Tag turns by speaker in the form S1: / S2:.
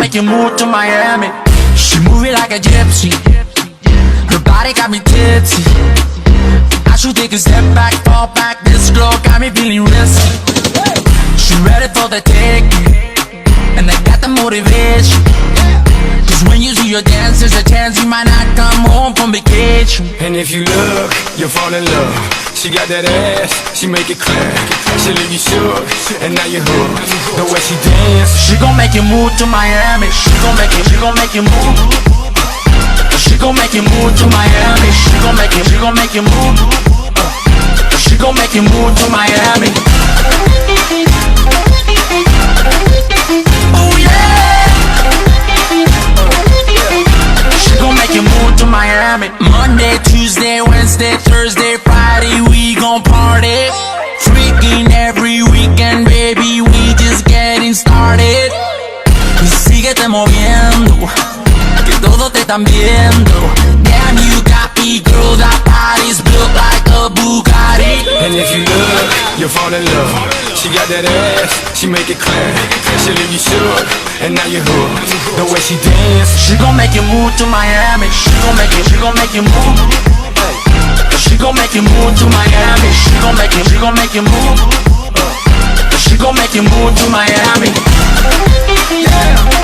S1: make you move to Miami. She move it like a gypsy. Her body got me tipsy. I should take a step back, fall back. This girl got me feeling risky. She ready for the taking, and I got the motivation. Cause when you see your dance, there's a chance you might not come home from vacation.
S2: And if you look, you'll fall in love. She got that ass, she make it clear. She leave you shook, and now you're hooked. The way she dance,
S1: she gon' make you move to Miami. She gon' make you move. She gon' make you move to Miami. She gon' make you move. She gon' make you move to Miami. Oh yeah. She gon' make you move to Miami. Monday, Tuesday, Wednesday, Thursday, Friday, we gon' party. Freaking every weekend, baby, we just getting started. Y síguete moviendo, que todos te están viendo. Damn, you got me, girl, that body's built like a Bugatti.
S2: and if you look, you'll fall in love. She got that ass, she make it clear. She leave you shook, and now you're hooked. The way she dance,
S1: she gon' make you move to Miami. She gon' make you move. She gon' make you move to Miami. She gon' make you move. She gon' make you move to Miami. Yeah.